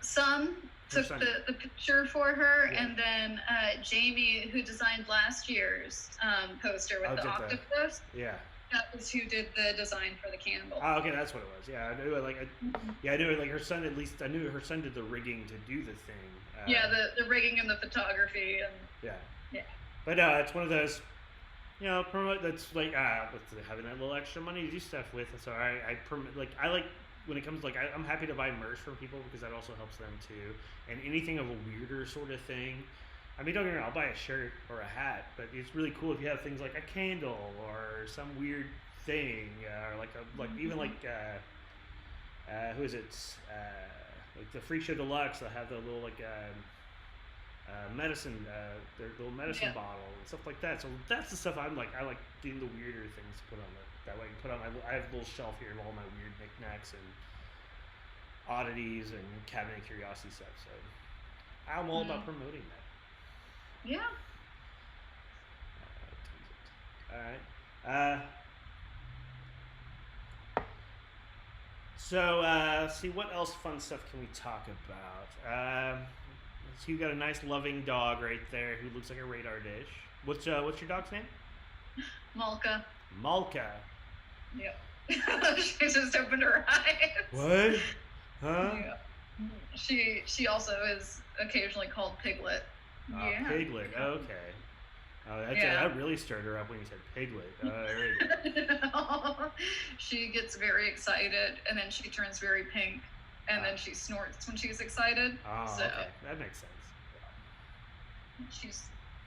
son took the picture for her, and then Jamie, who designed last year's poster with the octopus, that was who did the design for the candle. Oh, okay, that's what it was. Yeah, I knew it. I knew it. Her son, at least, I knew her son did the rigging to do the thing. The rigging and the photography and. Yeah. But it's one of those. Promote that's having that little extra money to do stuff with. So I like when it comes I'm happy to buy merch from people because that also helps them too. And anything of a weirder sort of thing. I mean, don't get me wrong, I'll buy a shirt or a hat, but it's really cool if you have things like a candle or some weird thing, or even who is it? Like the Freak Show Deluxe. They have the little medicine, their little medicine bottle and stuff like that. So that's the stuff I like doing the weirder things to put on that way. I I have a little shelf here of all my weird knickknacks and oddities and cabinet curiosity stuff. So I'm all about promoting that. Yeah. All right. So let's see, what else fun stuff can we talk about? So you got a nice loving dog right there who looks like a radar dish. What's your dog's name? Malka. Malka. Yep. She just opened her eyes. What? Huh? Yeah. She also is occasionally called Piglet. Yeah. Piglet. Okay. Oh, that really stirred her up when you said Piglet. She gets very excited, and then she turns very pink, and then she snorts when she's excited. Oh, so, okay. That makes sense.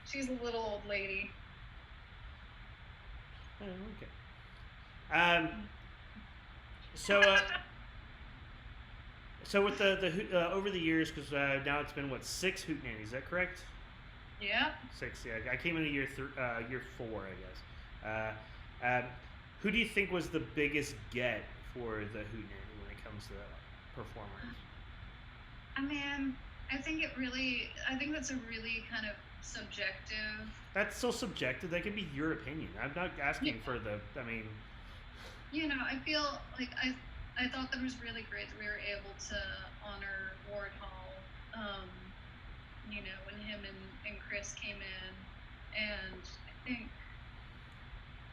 She's a little old lady. Oh, okay. So with the over the years, because now it's been 6 Hootenannies, is that correct? Yeah. 6, yeah. I came in year 4, I guess. Who do you think was the biggest get for the Hootenanny when it comes to performers? I mean, I think that's a really kind of subjective. That's so subjective. That can be your opinion. I'm not asking for the. I mean. I feel like I thought that it was really great that we were able to honor Ward Hall. When him and Chris came in, and I think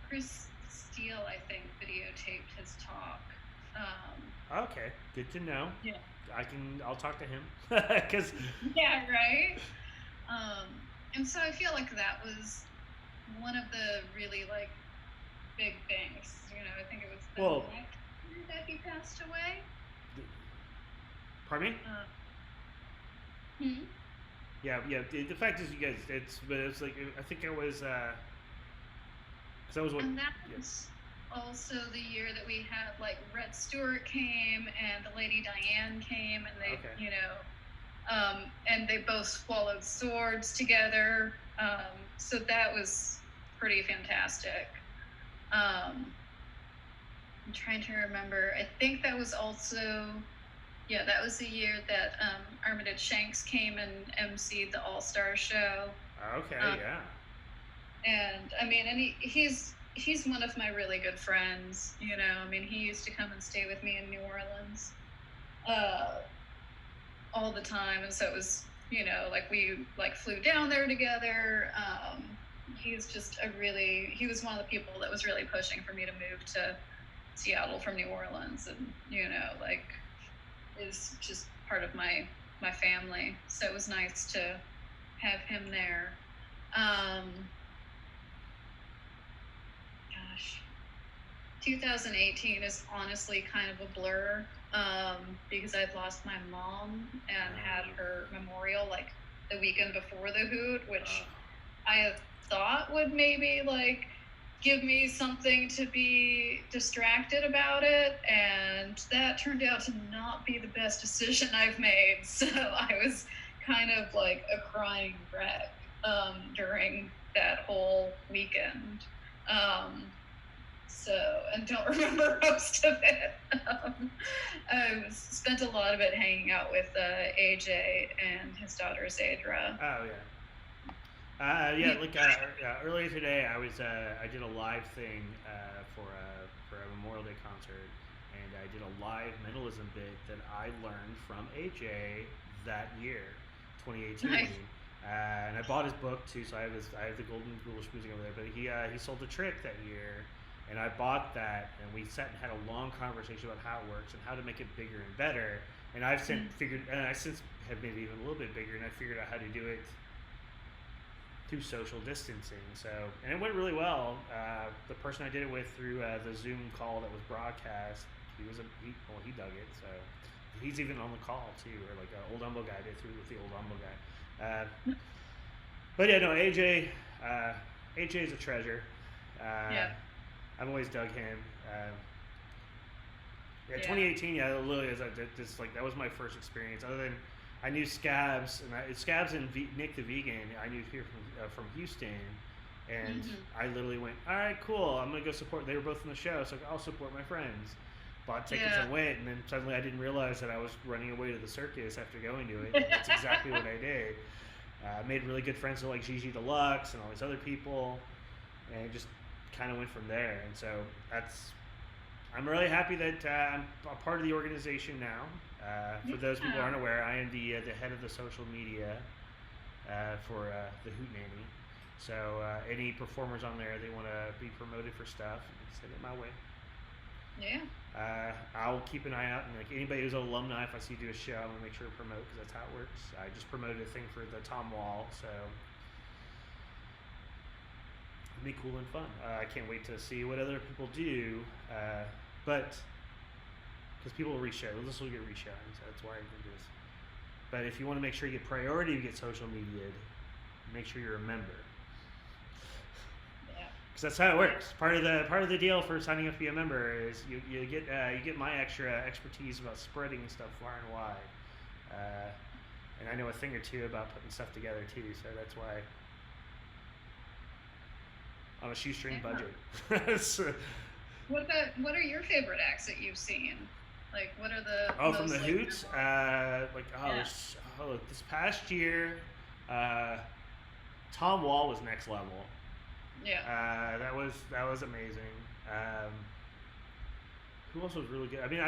Chris Steele, videotaped his talk. Okay, good to know. Yeah. I'll talk to him because. Yeah. Right. And so I feel like that was one of the really like big things. I think it was the next year that he passed away. Pardon me? Hmm? Yeah. The fact is, you guys, it's like, I think it was, because that was what. And that was also the year that we had like Red Stewart came and the Lady Diane came, and they, and they both swallowed swords together. So that was pretty fantastic. I'm trying to remember. I think that was also, that was the year that Armitage Shanks came and emceed the All-Star show. Okay, yeah. And I mean, and he's one of my really good friends. I mean, he used to come and stay with me in New Orleans all the time, and so it was, like we like flew down there together. He's just he was one of the people that was really pushing for me to move to Seattle from New Orleans, and like is just part of my family. So it was nice to have him there. Gosh, 2018 is honestly kind of a blur, because I'd lost my mom and had her memorial like the weekend before the Hoot, which I had thought would maybe like give me something to be distracted about it, and that turned out to not be the best decision I've made. So I was kind of like a crying wreck during that whole weekend. And don't remember most of it. I spent a lot of it hanging out with AJ and his daughter Zadra. Oh yeah. Earlier today, I did a live thing for a Memorial Day concert, and I did a live mentalism bit that I learned from AJ that year, 2018. Nice. And I bought his book too, so I have the Golden Ghoulish Music over there. But he sold the trick that year, and I bought that, and we sat and had a long conversation about how it works and how to make it bigger and better. And I since have made it even a little bit bigger, and I figured out how to do it through social distancing. And it went really well. The person I did it with through the Zoom call that was broadcast, he dug it. So he's even on the call too, or like an old Umbo guy did through with the old Umbo guy. But yeah, no, AJ's a treasure. I've always dug him. 2018, literally, that was my first experience. Other than I knew Scabs and Nick the Vegan. I knew here from Houston, and I literally went, all right, cool. I'm gonna go support. They were both in the show, so I'll support my friends. Bought tickets and went, and then suddenly I didn't realize that I was running away to the circus after going to it. And that's exactly what I did. Made really good friends with like Gigi Deluxe and all these other people, and just kind of went from there. And so I'm really happy that I'm a part of the organization now. For those people who aren't aware, I am the head of the social media for the Hootenanny. So any performers on there, they want to be promoted for stuff, send it my way. Yeah. I'll keep an eye out, and like anybody who's an alumni, if I see you do a show, I'm gonna make sure to promote, because that's how it works. I just promoted a thing for the Tom Wall, so it'll be cool and fun. I can't wait to see what other people do, but because people will reshow, this will get reshowing, so that's why I can do this. But if you want to make sure you get priority to get social media, make sure you're a member. Because that's how it works. Part of the deal for signing up to be a member is you get my extra expertise about spreading stuff far and wide, and I know a thing or two about putting stuff together too. So that's why on a shoestring budget. So, what are your favorite acts that you've seen? Like, what are the from the Hoots? This past year, Tom Wall was next level. Yeah. That was amazing. Who else was really good? I mean,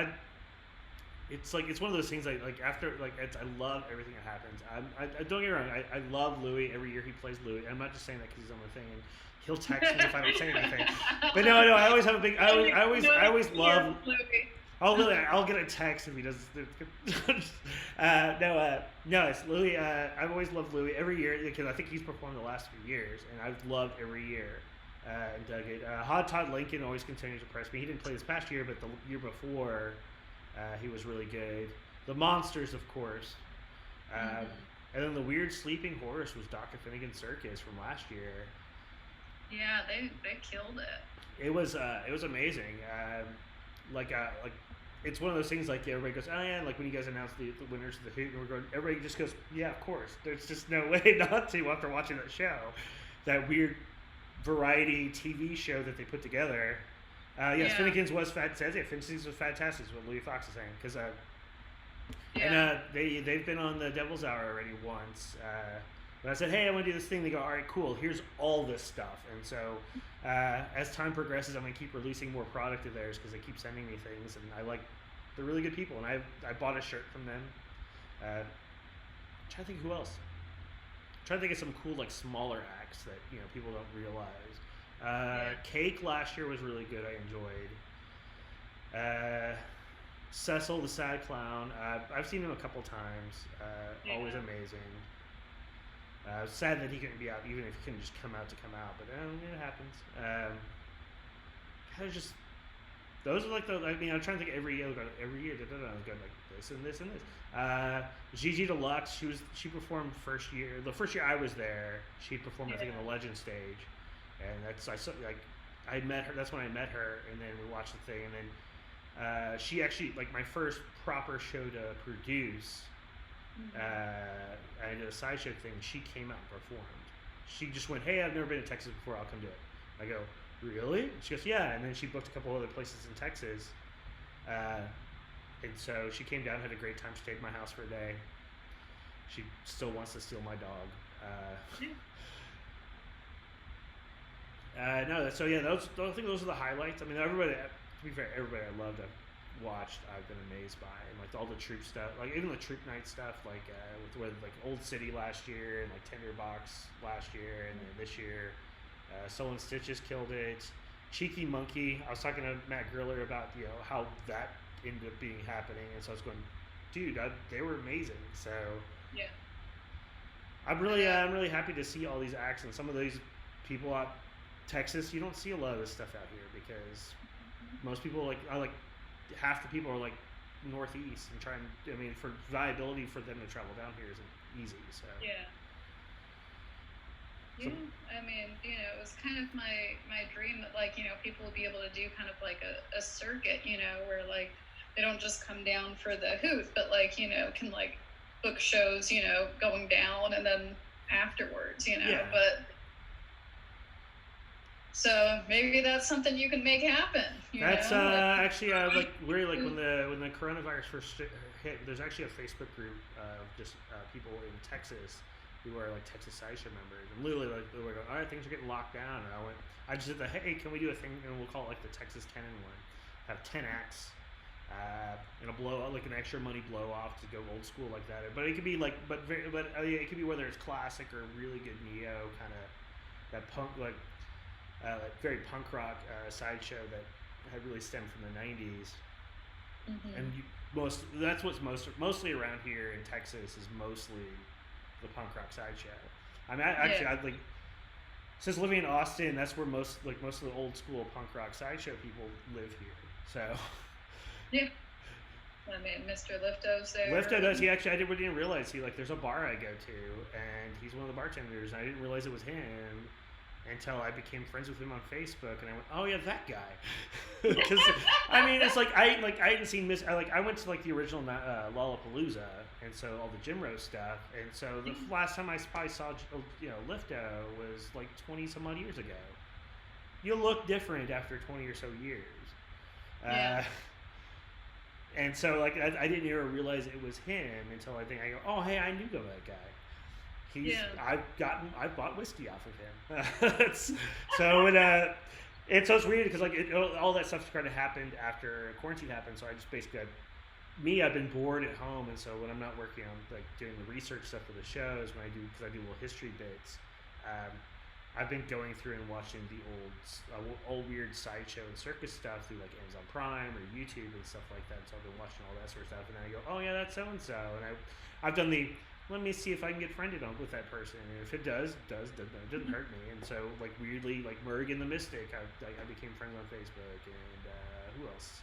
it's one of those things I love everything that happens. I don't get me wrong. I love Louis. Every year he plays Louis. I'm not just saying that because he's on the thing. And he'll text me if I don't say anything. But no, I always have a big. I always love. I'll get a text if he does. No, it's Louis. I've always loved Louis every year because I think he's performed the last few years, and I've loved every year and dug it. Hot Todd Lincoln always continues to impress me. He didn't play this past year, but the year before, he was really good. The Monsters, of course, and then the Weird Sleeping Horse was Dr. Finnegan's Circus from last year. Yeah, they killed it. It was amazing. Like it's one of those things like everybody goes, oh yeah, like when you guys announced the winners of the Hoot, and we're going, everybody just goes, yeah, of course. There's just no way not to after watching that show, that weird variety TV show that they put together. Yes, Finnegan's was fantastic. Finnegan's was fantastic. Is what Louis Fox is saying because and they've been on the Devil's Hour already once. But I said, hey, I want to do this thing. They go, all right, cool. Here's all this stuff. And so as time progresses, I'm going to keep releasing more product of theirs because they keep sending me things. And they're really good people. And I bought a shirt from them. I'm trying to think who else. I'm trying to think of some cool, like, smaller acts that, people don't realize. Cake last year was really good. I enjoyed. Cecil the Sad Clown. I've seen him a couple times. Always amazing. Sad that he couldn't be out, even if he couldn't just come out to come out, but it happens. Those are like I'm trying to think every year, I was going like this and this and this. Gigi Deluxe, she performed the first year I was there, she performed I think on the Legend stage, and I met her, that's when I met her, and then we watched the thing, and then she actually, like my first proper show to produce, I did a sideshow thing. She came out and performed. She just went, hey, I've never been to Texas before, I'll come do it. I go, really? She goes, yeah. And then she booked a couple other places in Texas. And so she came down, had a great time, stayed at my house for a day. She still wants to steal my dog. I think those are the highlights. I mean, everybody, to be fair, everybody I loved, I've watched, I've been amazed by, and like all the troop stuff, like even the troop night stuff, like with like Old City last year, and like Tinderbox last year, and then this year, Soul and Stitches killed it. Cheeky Monkey, I was talking to Matt Griller about how that ended up happening, and so I was going, dude, they were amazing. So yeah, I'm really happy to see all these acts, and some of these people out Texas, you don't see a lot of this stuff out here because most people half the people are like northeast and for viability for them to travel down here isn't easy. So it was kind of my dream that people would be able to do kind of like a circuit, where like they don't just come down for the hoot, but can like book shows, going down and then afterwards, but so maybe that's something you can make happen. That's actually when the coronavirus first hit, there's actually a Facebook group of just people in Texas who are like Texas Sideshow members, and literally like they were going, all right, things are getting locked down, and I just did hey, can we do a thing, and we'll call it like the Texas 10 in 1, have 10 acts, and a an extra money blow off to go old school like that, but it could be like, it could be whether it's classic or really good neo kind of that punk like very punk rock sideshow that had really stemmed from the 90s. And that's what's mostly around here in Texas is mostly the punk rock sideshow. I mean, since living in Austin, that's where most of the old school punk rock sideshow people live here. So yeah, I mean, Mr. Lifto's there. Lifto does. I didn't realize there's a bar I go to, and he's one of the bartenders. And I didn't realize it was him until I became friends with him on Facebook, and I went, "Oh yeah, that guy." Because I mean, it's I hadn't seen I went to the original Lollapalooza, and so all the Jim Rose stuff, and so the last time I probably saw Lifto was 20 some odd years ago. You look different after 20 or so years. And so I didn't even realize it was him until I go, oh hey, I knew that guy. I've bought whiskey off of him. So it's weird because all that stuff kind of happened after quarantine happened. So I just basically I've been bored at home, and so when I'm not working on doing the research stuff for the shows, because I do little history bits, I've been going through and watching the old weird sideshow and circus stuff through like Amazon Prime or YouTube and stuff like that. So I've been watching all that sort of stuff, and then I go, oh yeah, that's so and so, and I've done the let me see if I can get friended on with that person, and if it does, it doesn't hurt me. And so like weirdly, like Merrigan the Mystic, I became friends on Facebook, and who else?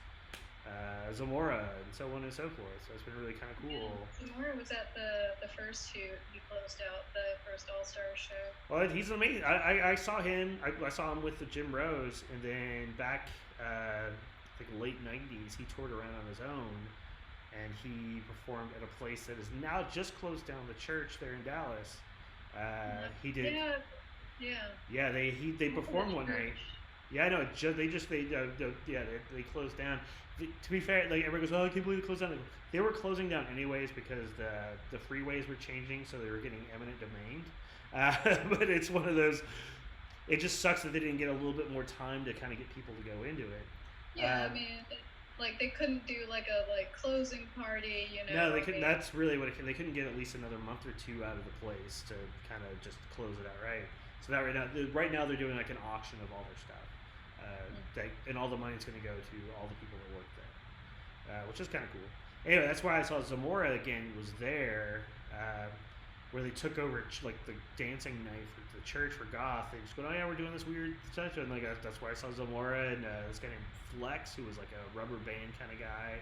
Zamora, and so on and so forth. So it's been really kind of cool. Yeah, Zamora was at the first shoot. He closed out the first All-Star show. Well, he's amazing. I saw him. I saw him with the Jim Rose, and then back, I think late '90s, he toured around on his own, and he performed at a place that is now just closed down. The church there in Dallas. He did. Yeah. They performed one night. Yeah, I know. They closed down. To be fair, like everybody goes, oh, I can't believe they closed down. They were closing down anyways because the freeways were changing, so they were getting eminent domain. But it's one of those. It just sucks that they didn't get a little bit more time to kind of get people to go into it. Yeah, I mean, like they couldn't do like a closing party, you know. No, they couldn't. That's really what they couldn't get at least another month or two out of the place to kind of just close it out, right? So that right now they're doing like an auction of all their stuff. And all the money's going to go to all the people that work there, which is kind of cool. Anyway, that's why I saw Zamora again was there, where they took over like the dancing night for the church for goth. They just go, oh yeah, we're doing this weird stuff, and like that's why I saw Zamora and this guy named Flex, who was like a rubber band kind of guy,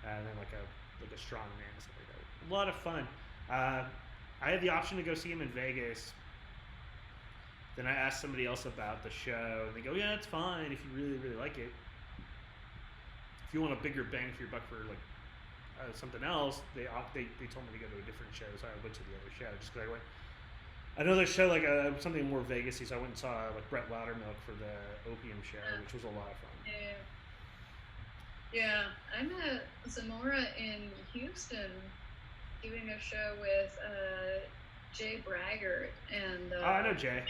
and then like a strong man and stuff like that. A lot of fun. I had the option to go see him in Vegas. Then I asked somebody else about the show, and they go, yeah, it's fine if you really, really like it. If you want a bigger bang for your buck for like something else, they told me to go to a different show, so I went to the other show just because I went. Another show, like something more Vegas-y, so I went and saw like Brett Loudermilk for the Opium show, which was a lot of fun. Yeah. I met Zamora in Houston doing a show with Jay Braggart and I know Jay.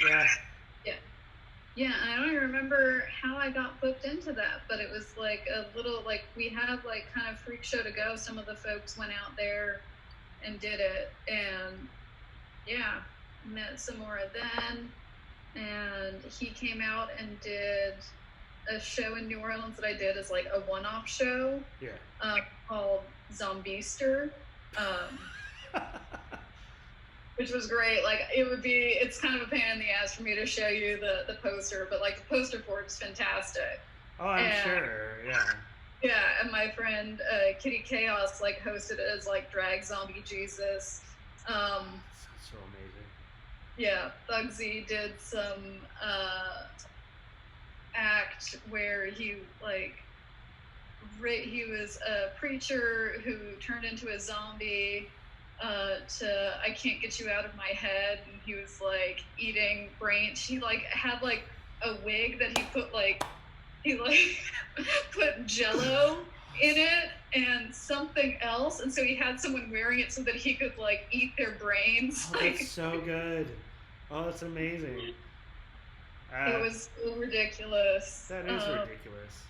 Yeah, I don't even remember how I got booked into that, but it was like a little like we had like kind of freak show to go. Some of the folks went out there and did it, and yeah, met Zamora then, and he came out and did a show in New Orleans that I did as like a one-off show. Called Zombiester. Which was great. Like it's kind of a pain in the ass for me to show you the poster, but like the poster for it is fantastic. Oh, I'm sure. Yeah. Yeah, and my friend Kitty Chaos like hosted it as like drag zombie Jesus. Sounds so amazing. Yeah, Bugsy did some act where he was a preacher who turned into a zombie. To I Can't Get You Out of My Head, and he was like eating brains. He like had like a wig that he put put Jello in it and something else, and so he had someone wearing it so that he could like eat their brains. Oh, that's so good. Oh, that's amazing. It was so ridiculous. That is ridiculous.